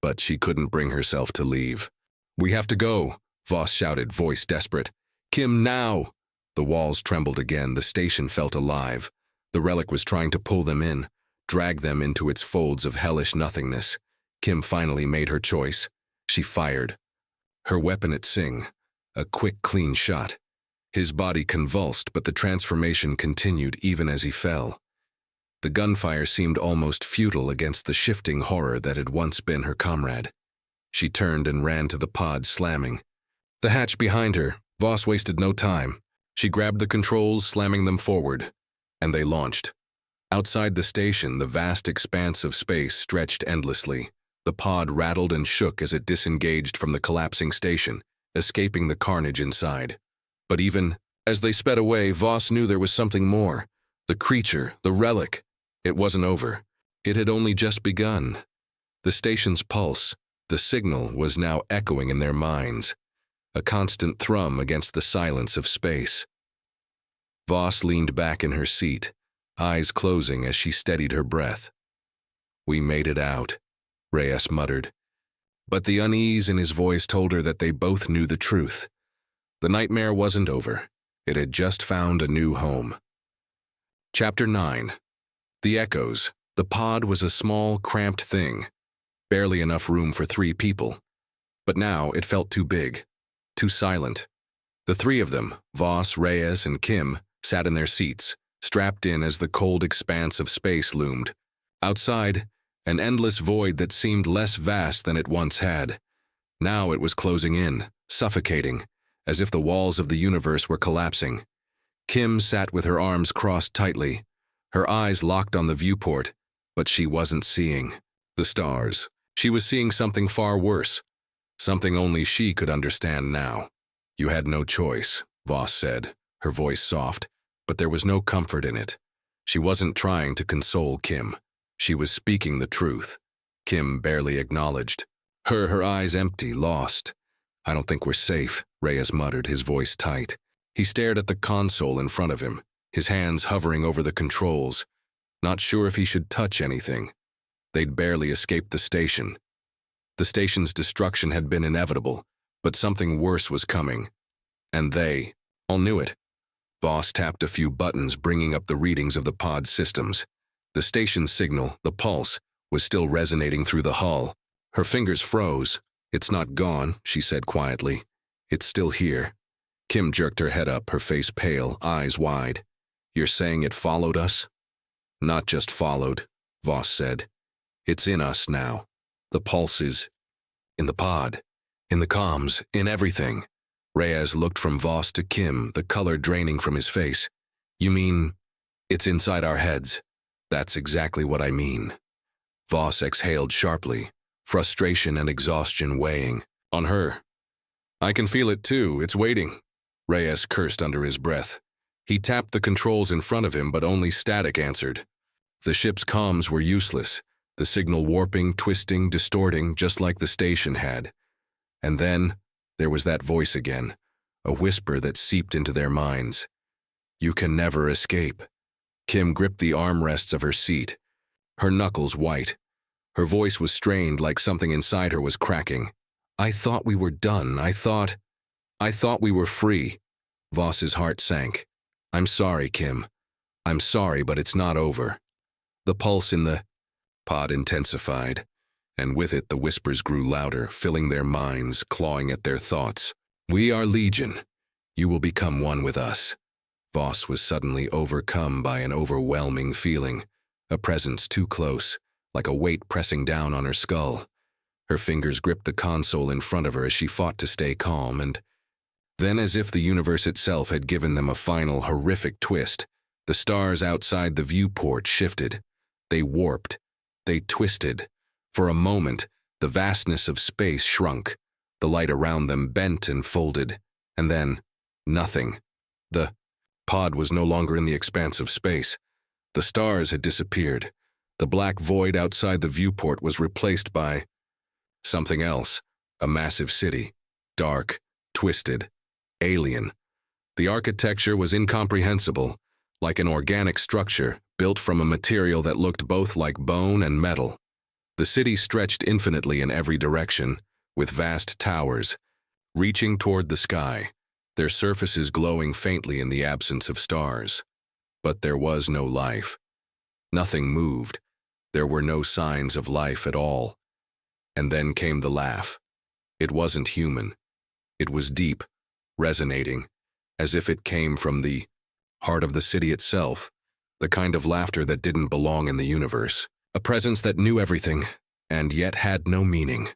But she couldn't bring herself to leave. "We have to go," Voss shouted, voice desperate. "Kim, now!" The walls trembled again, the station felt alive. The relic was trying to pull them in, drag them into its folds of hellish nothingness. Kim finally made her choice. She fired. Her weapon at Singh, a quick, clean shot. His body convulsed, but the transformation continued even as he fell. The gunfire seemed almost futile against the shifting horror that had once been her comrade. She turned and ran to the pod, slamming the hatch behind her. Voss wasted no time. She grabbed the controls, slamming them forward, and they launched. Outside the station, the vast expanse of space stretched endlessly. The pod rattled and shook as it disengaged from the collapsing station, escaping the carnage inside. But even as they sped away, Voss knew there was something more. The creature, the relic. It wasn't over. It had only just begun. The station's pulse, the signal, was now echoing in their minds, a constant thrum against the silence of space. Voss leaned back in her seat, eyes closing as she steadied her breath. "We made it out," Reyes muttered. But the unease in his voice told her that they both knew the truth. The nightmare wasn't over. It had just found a new home. Chapter 9. The Echoes. The pod was a small, cramped thing, barely enough room for 3 people. But now it felt too big, too silent. The 3 of them, Voss, Reyes, and Kim, sat in their seats, strapped in as the cold expanse of space loomed. Outside, an endless void that seemed less vast than it once had. Now it was closing in, suffocating, as if the walls of the universe were collapsing. Kim sat with her arms crossed tightly, her eyes locked on the viewport, but she wasn't seeing the stars. She was seeing something far worse, something only she could understand now. "You had no choice," Voss said, her voice soft, but there was no comfort in it. She wasn't trying to console Kim. She was speaking the truth. Kim barely acknowledged. Her eyes empty, lost. "I don't think we're safe," Reyes muttered, his voice tight. He stared at the console in front of him, his hands hovering over the controls, not sure if he should touch anything. They'd barely escaped the station. The station's destruction had been inevitable, but something worse was coming. And they all knew it. Voss tapped a few buttons, bringing up the readings of the pod systems. The station signal, the pulse, was still resonating through the hull. Her fingers froze. "It's not gone," she said quietly. "It's still here." Kim jerked her head up, her face pale, eyes wide. "You're saying it followed us?" "Not just followed," Voss said. "It's in us now. The pulse is in the pod, in the comms, in everything." Reyes looked from Voss to Kim, the color draining from his face. "You mean it's inside our heads?" "That's exactly what I mean." Voss exhaled sharply, frustration and exhaustion weighing on her. "I can feel it too, it's waiting." Reyes cursed under his breath. He tapped the controls in front of him, but only static answered. The ship's comms were useless, the signal warping, twisting, distorting, just like the station had. And then there was that voice again, a whisper that seeped into their minds. "You can never escape." Kim gripped the armrests of her seat, her knuckles white. Her voice was strained, like something inside her was cracking. I thought we were done. I thought we were free. Voss's heart sank. I'm sorry, Kim. I'm sorry, but it's not over. The pulse in the pod intensified, and with it the whispers grew louder, filling their minds, clawing at their thoughts. We are Legion. You will become one with us. Voss was suddenly overcome by an overwhelming feeling, a presence too close, like a weight pressing down on her skull. Her fingers gripped the console in front of her as she fought to stay calm, and then, as if the universe itself had given them a final horrific twist, the stars outside the viewport shifted. They warped. They twisted. For a moment, the vastness of space shrunk. The light around them bent and folded. And then, nothing. The pod was no longer in the expanse of space. The stars had disappeared. The black void outside the viewport was replaced by something else. A massive city. Dark. Twisted. Alien. The architecture was incomprehensible, like an organic structure built from a material that looked both like bone and metal. The city stretched infinitely in every direction, with vast towers, reaching toward the sky, their surfaces glowing faintly in the absence of stars. But there was no life. Nothing moved. There were no signs of life at all. And then came the laugh. It wasn't human. It was deep, resonating, as if it came from the heart of the city itself, the kind of laughter that didn't belong in the universe, a presence that knew everything, and yet had no meaning.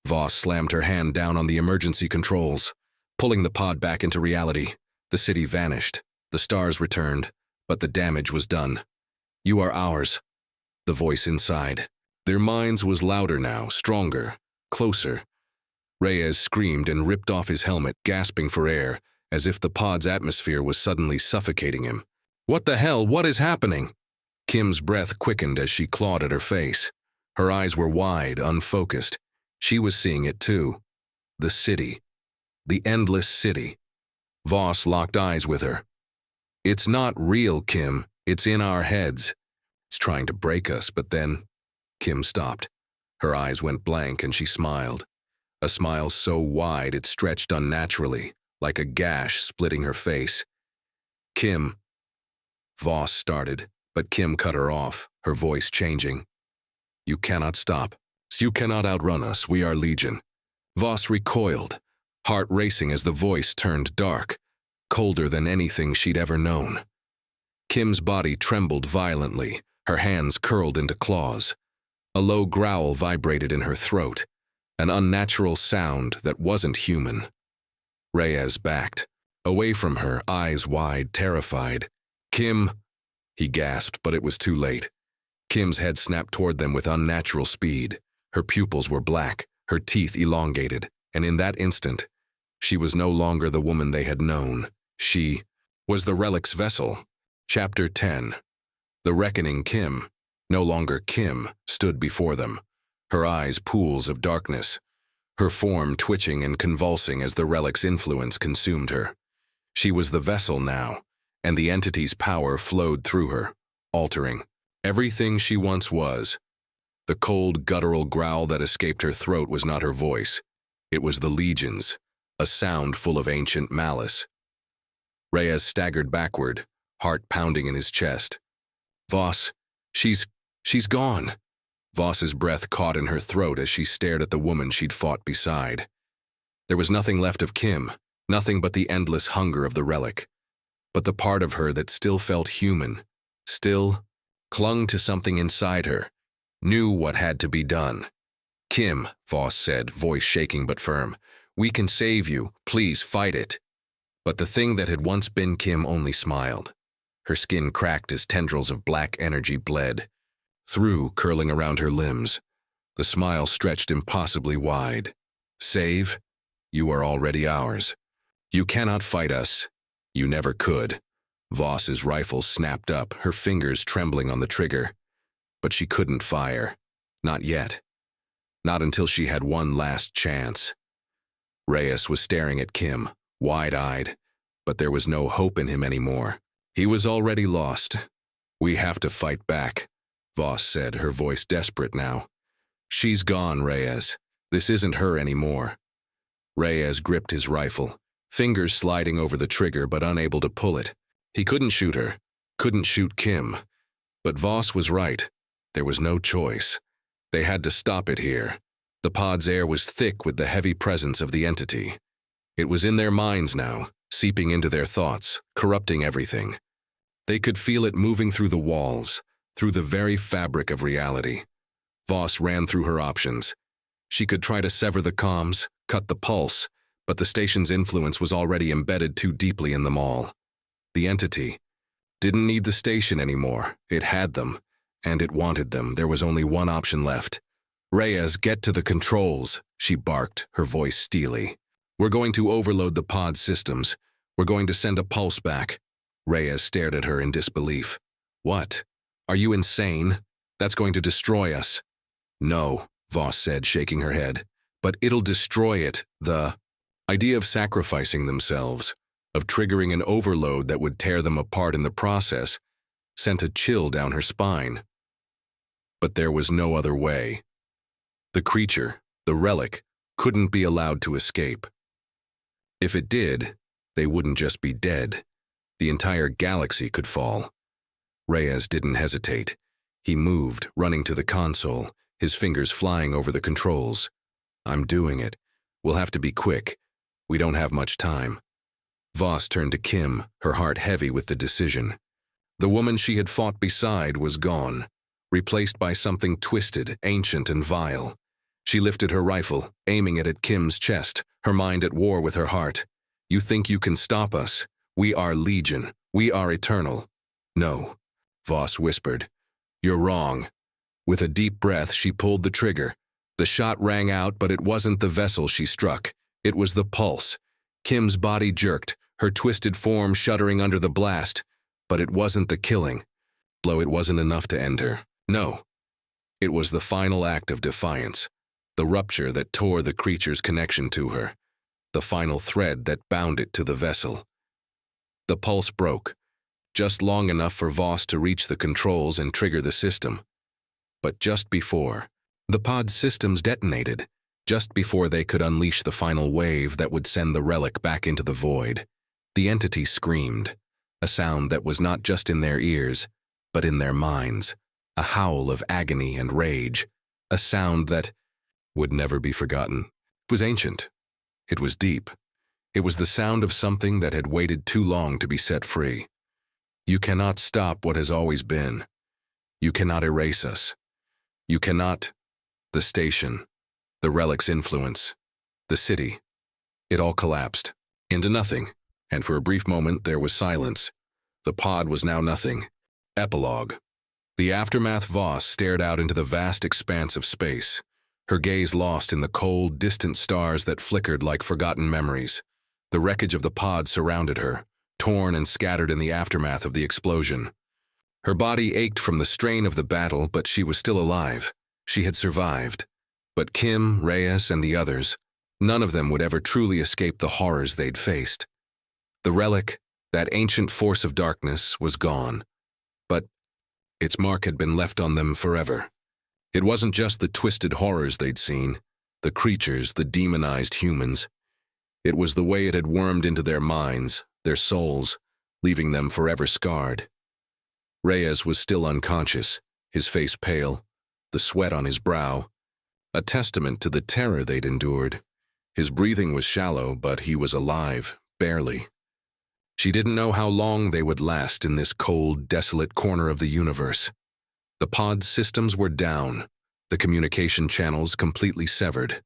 Voss slammed her hand down on the emergency controls, pulling the pod back into reality. The city vanished, the stars returned, but the damage was done. You are ours. The voice inside. Their minds was louder now, stronger, closer. Reyes screamed and ripped off his helmet, gasping for air, as if the pod's atmosphere was suddenly suffocating him. What the hell? What is happening? Kim's breath quickened as she clawed at her face. Her eyes were wide, unfocused. She was seeing it too. The city. The endless city. Voss locked eyes with her. It's not real, Kim. It's in our heads. It's trying to break us, but then… Kim stopped. Her eyes went blank and she smiled. A smile so wide it stretched unnaturally, like a gash splitting her face. Kim. Voss started, but Kim cut her off, her voice changing. You cannot stop. You cannot outrun us. We are Legion. Voss recoiled, heart racing as the voice turned dark, colder than anything she'd ever known. Kim's body trembled violently, her hands curled into claws. A low growl vibrated in her throat, an unnatural sound that wasn't human. Reyes backed, away from her, eyes wide, terrified. Kim, he gasped, but it was too late. Kim's head snapped toward them with unnatural speed. Her pupils were black, her teeth elongated, and in that instant, she was no longer the woman they had known. She was the relic's vessel. Chapter 10. The Reckoning. Kim, no longer Kim, stood before them, her eyes pools of darkness, her form twitching and convulsing as the relic's influence consumed her. She was the vessel now, and the entity's power flowed through her, altering everything she once was. The cold, guttural growl that escaped her throat was not her voice. It was the Legion's, a sound full of ancient malice. Reyes staggered backward, heart pounding in his chest. Voss, she's gone. Voss's breath caught in her throat as she stared at the woman she'd fought beside. There was nothing left of Kim, nothing but the endless hunger of the relic. But the part of her that still felt human, still clung to something inside her, knew what had to be done. Kim, Voss said, voice shaking but firm, we can save you, please fight it. But the thing that had once been Kim only smiled. Her skin cracked as tendrils of black energy bled through, curling around her limbs. The smile stretched impossibly wide. Save? You are already ours. You cannot fight us. You never could. Voss's rifle snapped up, her fingers trembling on the trigger. But she couldn't fire. Not yet. Not until she had one last chance. Reyes was staring at Kim, wide-eyed, but there was no hope in him anymore. He was already lost. We have to fight back, Voss said, her voice desperate now. She's gone, Reyes. This isn't her anymore. Reyes gripped his rifle, fingers sliding over the trigger but unable to pull it. He couldn't shoot her, couldn't shoot Kim. But Voss was right. There was no choice. They had to stop it here. The pod's air was thick with the heavy presence of the entity. It was in their minds now, seeping into their thoughts, corrupting everything. They could feel it moving through the walls, through the very fabric of reality. Voss ran through her options. She could try to sever the comms, cut the pulse, but the station's influence was already embedded too deeply in them all. The entity didn't need the station anymore. It had them, and it wanted them. There was only one option left. "Reyes, get to the controls," she barked, her voice steely. "We're going to overload the pod systems. We're going to send a pulse back." Reyes stared at her in disbelief. "What? Are you insane? That's going to destroy us." "No," Voss said, shaking her head. "But it'll destroy it." The idea of sacrificing themselves, of triggering an overload that would tear them apart in the process, sent a chill down her spine. But there was no other way. The creature, the relic, couldn't be allowed to escape. If it did, they wouldn't just be dead. The entire galaxy could fall. Reyes didn't hesitate. He moved, running to the console, his fingers flying over the controls. "I'm doing it. We'll have to be quick. We don't have much time." Voss turned to Kim, her heart heavy with the decision. The woman she had fought beside was gone, replaced by something twisted, ancient, and vile. She lifted her rifle, aiming it at Kim's chest, her mind at war with her heart. "You think you can stop us? We are Legion. We are eternal." "No," Voss whispered. "You're wrong." With a deep breath, she pulled the trigger. The shot rang out, but it wasn't the vessel she struck. It was the pulse. Kim's body jerked, her twisted form shuddering under the blast. But it wasn't the killing. It wasn't enough to end her. No. It was the final act of defiance. The rupture that tore the creature's connection to her. The final thread that bound it to the vessel. The pulse broke, just long enough for Voss to reach the controls and trigger the system. But just before, the pod systems detonated, just before they could unleash the final wave that would send the relic back into the void. The entity screamed, a sound that was not just in their ears, but in their minds, a howl of agony and rage, a sound that would never be forgotten. It was ancient. It was deep. It was the sound of something that had waited too long to be set free. You cannot stop what has always been. You cannot erase us. You cannot. The station, the relic's influence, the city. It all collapsed into nothing, and for a brief moment there was silence. The pod was now nothing. Epilogue. The aftermath. Voss stared out into the vast expanse of space, her gaze lost in the cold, distant stars that flickered like forgotten memories. The wreckage of the pod surrounded her, torn and scattered in the aftermath of the explosion. Her body ached from the strain of the battle, but she was still alive. She had survived. But Kim, Reyes, and the others, none of them would ever truly escape the horrors they'd faced. The relic, that ancient force of darkness, was gone. But its mark had been left on them forever. It wasn't just the twisted horrors they'd seen, the creatures, the demonized humans. It was the way it had wormed into their minds, their souls, leaving them forever scarred. Reyes was still unconscious, his face pale, the sweat on his brow, a testament to the terror they'd endured. His breathing was shallow, but he was alive, barely. She didn't know how long they would last in this cold, desolate corner of the universe. The pod systems were down, the communication channels completely severed.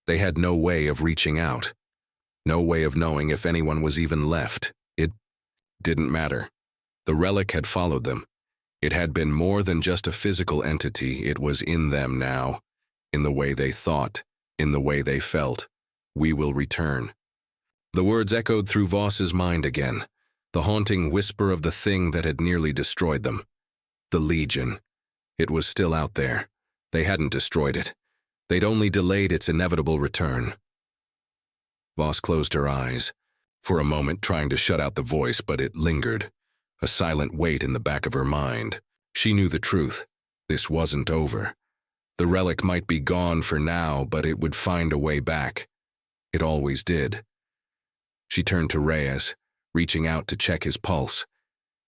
They had no way of reaching out, no way of knowing if anyone was even left. It didn't matter. The relic had followed them. It had been more than just a physical entity. It was in them now, in the way they thought, in the way they felt. "We will return." The words echoed through Voss's mind again, the haunting whisper of the thing that had nearly destroyed them. The Legion. It was still out there. They hadn't destroyed it. They'd only delayed its inevitable return. Voss closed her eyes, for a moment trying to shut out the voice, but it lingered, a silent weight in the back of her mind. She knew the truth. This wasn't over. The relic might be gone for now, but it would find a way back. It always did. She turned to Reyes, reaching out to check his pulse.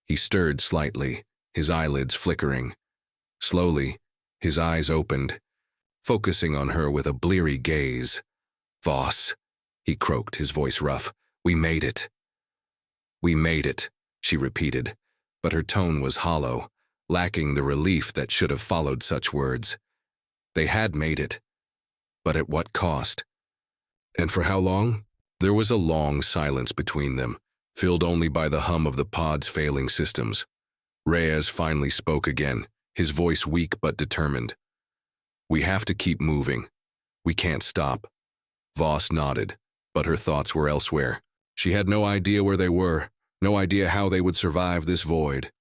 He stirred slightly, his eyelids flickering. Slowly, his eyes opened, focusing on her with a bleary gaze. "Voss," he croaked, his voice rough. "We made it." "We made it," she repeated, but her tone was hollow, lacking the relief that should have followed such words. They had made it, but at what cost? And for how long? There was a long silence between them, filled only by the hum of the pod's failing systems. Reyes finally spoke again, his voice weak but determined. "We have to keep moving. We can't stop." Voss nodded, but her thoughts were elsewhere. She had no idea where they were, no idea how they would survive this void.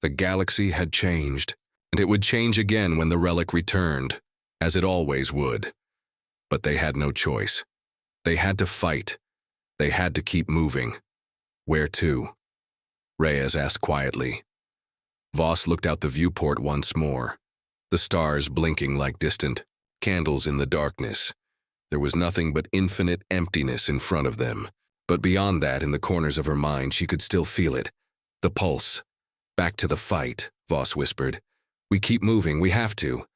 The galaxy had changed, and it would change again when the relic returned, as it always would. But they had no choice. They had to fight. They had to keep moving. "Where to?" Reyes asked quietly. Voss looked out the viewport once more, the stars blinking like distant candles in the darkness. There was nothing but infinite emptiness in front of them. But beyond that, in the corners of her mind, she could still feel it. The pulse. "Back to the fight," Voss whispered. "We keep moving, we have to."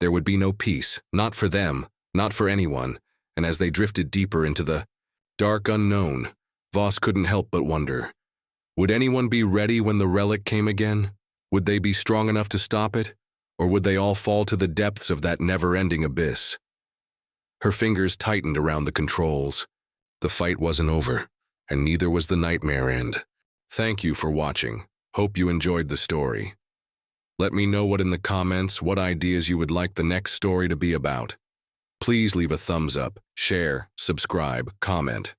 There would be no peace, not for them, not for anyone, and as they drifted deeper into the dark unknown, Voss couldn't help but wonder. Would anyone be ready when the relic came again? Would they be strong enough to stop it? Or would they all fall to the depths of that never-ending abyss? Her fingers tightened around the controls. The fight wasn't over, and neither was the nightmare end. Thank you for watching. Hope you enjoyed the story. Let me know in the comments what ideas you would like the next story to be about. Please leave a thumbs up, share, subscribe, comment.